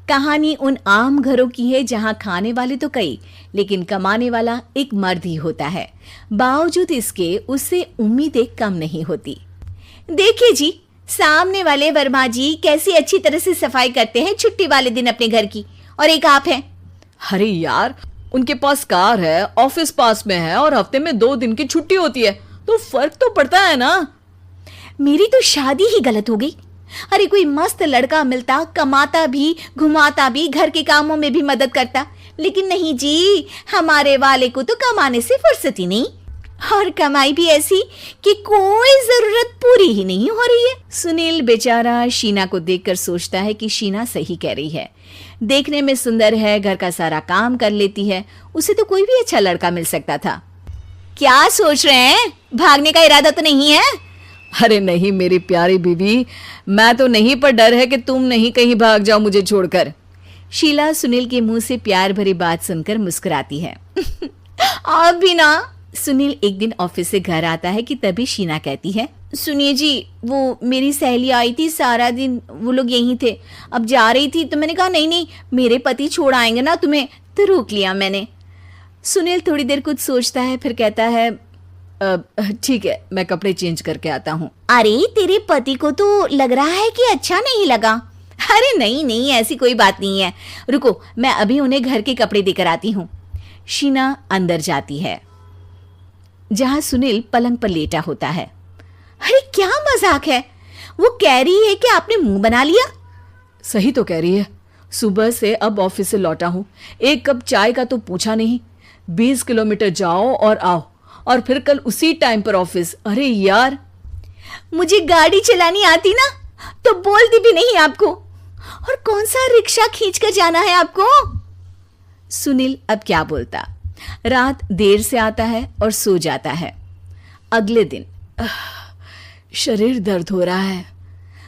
कहानी उन आम घरों की है जहां खाने वाले तो कई, लेकिन कमाने वाला एक मर्द ही होता है। बावजूद इसके उससे उम्मीदें कम नहीं होती। देखिए जी, सामने वाले वर्मा जी कैसी अच्छी तरह से सफाई करते हैं छुट्टी वाले दिन अपने घर की, और एक आप हैं। अरे यार, उनके पास कार है, ऑफिस पास में है और हफ्ते में 2 दिन की छुट्टी होती है, तो फर्क तो पड़ता है ना। मेरी तो शादी ही गलत हो गई। अरे कोई मस्त लड़का मिलता, कमाता भी, घुमाता भी, घर के कामों में भी मदद करता, लेकिन नहीं जी, हमारे वाले को तो कमाने से फुर्सत ही नहीं, और कमाई भी ऐसी कि कोई जरूरत पूरी ही नहीं हो रही है। सुनील बेचारा शीना को देखकर सोचता है कि शीना सही कह रही है। देखने में सुंदर है, घर का सारा काम कर लेती है, उसे तो कोई भी अच्छा लड़का मिल सकता था। क्या सोच रहे हैं? भागने का इरादा तो नहीं है? अरे नहीं मेरी प्यारी बीवी, मैं तो नहीं, पर डर है कि तुम नहीं कहीं भाग जाओ मुझे छोड़कर। शीला सुनील के मुंह से प्यार भरी बात सुनकर मुस्कुराती है। आप भी ना। सुनील एक दिन ऑफिस से घर आता है कि तभी शीना कहती है, सुनिए जी, वो मेरी सहेली आई थी, सारा दिन वो लोग यहीं थे, अब जा रही थी तो मैंने कहा नहीं नहीं, मेरे पति छोड़ आएंगे ना तुम्हें, तो रोक लिया मैंने। सुनील थोड़ी देर कुछ सोचता है, फिर कहता है, ठीक है, मैं कपड़े चेंज करके आता हूँ। अरे तेरे पति को तो लग रहा है कि अच्छा नहीं लगा। अरे नहीं नहीं, ऐसी कोई बात नहीं है, रुको मैं अभी उन्हें घर के कपड़े देकर आती हूँ। शीना अंदर जाती है जहां सुनील पलंग पर लेटा होता है। अरे क्या मजाक है, वो कह रही है कि आपने मुंह बना लिया। सही तो कह रही है, सुबह से अब ऑफिस से लौटा हूँ, एक कप चाय का तो पूछा नहीं, 20 किलोमीटर जाओ और आओ, और फिर कल उसी टाइम पर ऑफिस। अरे यार, मुझे गाड़ी चलानी आती ना तो बोलती भी नहीं आपको, और कौन सा रिक्शा खींच कर जाना है आपको। सुनील अब क्या बोलता। रात देर से आता है और सो जाता है। अगले दिन शरीर दर्द हो रहा है।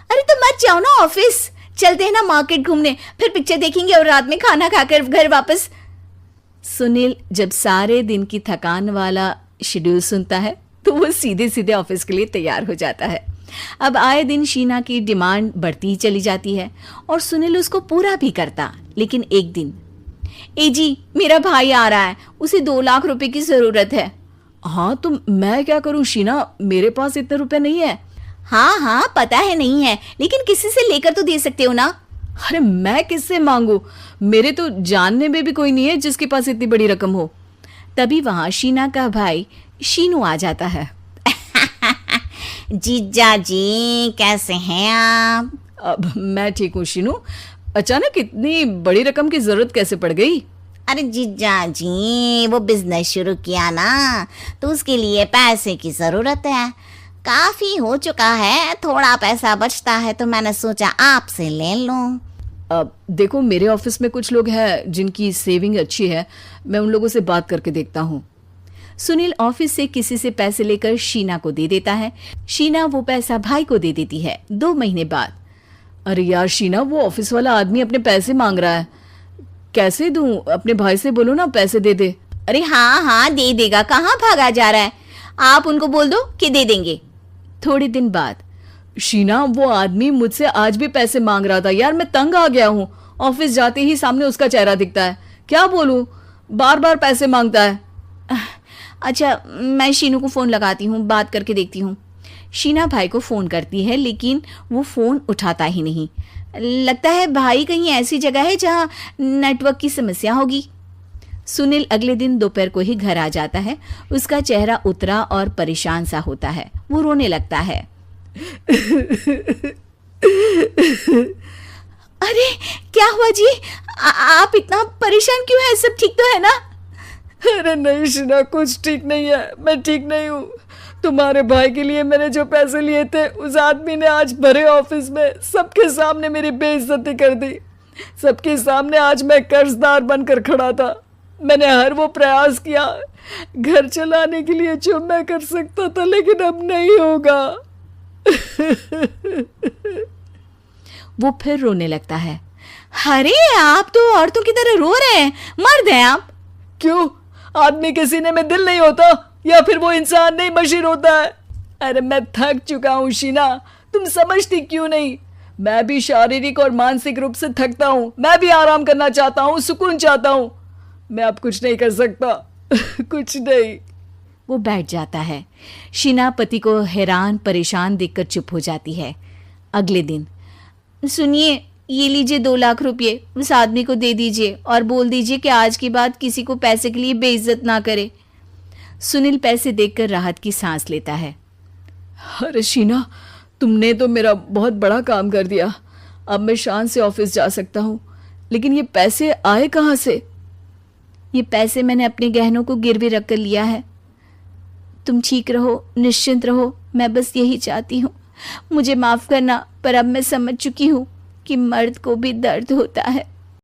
अरे तो मत जाओ ना ऑफिस, चलते हैं ना मार्केट घूमने, फिर पिक्चर देखेंगे और रात में खाना खाकर घर वापस। सुनील जब सारे दिन की थकान वाला शेड्यूल सुनता है तो वो सीधे सीधे ऑफिस के लिए तैयार हो जाता है। अब आए दिन शीना की डिमांड बढ़ती ही चली जाती है और सुनील उसको पूरा भी करता। लेकिन एक दिन, ए जी मेरा भाई आ रहा है, उसे 2 लाख रुपए की जरूरत है। हाँ तो मैं क्या करूं शीना, मेरे पास इतने रुपए नहीं है। हाँ हाँ पता है नहीं है, लेकिन किसी से लेकर तो दे सकते हो ना। अरे मैं किससे मांगू, मेरे तो जानने में भी कोई नहीं है जिसके पास इतनी बड़ी रकम हो। तभी वहां शीना का भाई शीनू आ जाता है। जीजा जी कैसे हैं आप? अब मैं ठीक हूँ शीनू, अचानक इतनी बड़ी रकम की जरूरत कैसे पड़ गई? अरे जीजा जी, वो बिजनेस शुरू किया ना, तो उसके लिए पैसे की जरूरत है, काफी हो चुका है, थोड़ा पैसा बचता है तो मैंने सोचा आपसे ले लूं। अब देखो मेरे ऑफिस में कुछ लोग हैं जिनकी सेविंग अच्छी है, मैं उन लोगों से बात करके देखता हूँ। सुनील ऑफिस से किसी से पैसे लेकर शीना को दे देता है। शीना वो पैसा भाई को दे देती है। 2 महीने बाद, अरे यार शीना, वो ऑफिस वाला आदमी अपने पैसे मांग रहा है, कैसे दूं? अपने भाई से बोलो ना पैसे दे दे। अरे हाँ हाँ दे देगा, कहाँ भागा जा रहा है, आप उनको बोल दो कि दे देंगे। थोड़े दिन बाद, शीना वो आदमी मुझसे आज भी पैसे मांग रहा था यार, मैं तंग आ गया हूँ, ऑफिस जाते ही सामने उसका चेहरा दिखता है, क्या बोलूं, बार बार पैसे मांगता है। अच्छा मैं शीनू को फोन लगाती हूँ, बात करके देखती हूँ। शीना भाई को फोन करती है लेकिन वो फोन उठाता ही नहीं। लगता है भाई कहीं ऐसी जगह है जहाँ नेटवर्क की समस्या होगी। सुनील अगले दिन दोपहर को ही घर आ जाता है। उसका चेहरा उतरा और परेशान सा होता है। वो रोने लगता है। अरे क्या हुआ जी, आप इतना परेशान क्यों हैं? सब ठीक तो है ना? अरे नहीं शीना, कुछ ठीक नहीं है, मैं ठीक नहीं हूँ। तुम्हारे भाई के लिए मैंने जो पैसे लिए थे, उस आदमी ने आज भरे ऑफिस में सबके सामने मेरी बेइज्जती कर दी। सबके सामने आज मैं कर्जदार बनकर खड़ा था। मैंने हर वो प्रयास किया घर चलाने के लिए जो मैं कर सकता था, लेकिन अब नहीं होगा। वो फिर रोने लगता है। अरे आप तो औरतों की तरह रो रहे हैं, मर्द हैं आप। क्यों, आदमी के सीने में दिल नहीं होता, या फिर वो इंसान नहीं मशीन होता है? अरे मैं थक चुका हूँ शीना, तुम समझती क्यों नहीं? मैं भी शारीरिक और मानसिक रूप से थकता हूँ, मैं भी आराम करना चाहता हूँ, सुकून चाहता हूँ। मैं अब कुछ नहीं कर सकता। कुछ नहीं। वो बैठ जाता है। शीना पति को हैरान परेशान देखकर चुप हो जाती है। अगले दिन, सुनिए, ये लीजिए 2 लाख रुपये, उस आदमी को दे दीजिए और बोल दीजिए कि आज के बाद किसी को पैसे के लिए बेइज्जत ना करे। सुनील पैसे देखकर राहत की सांस लेता है। अरे शीना, तुमने तो मेरा बहुत बड़ा काम कर दिया। अब मैं शान से ऑफिस जा सकता हूँ। लेकिन ये पैसे आए कहाँ से? ये पैसे मैंने अपने गहनों को गिरवी रख कर लिया है। तुम ठीक रहो, निश्चिंत रहो, मैं बस यही चाहती हूँ। मुझे माफ़ करना, पर अब मैं समझ चुकी हूँ कि मर्द को भी दर्द होता है।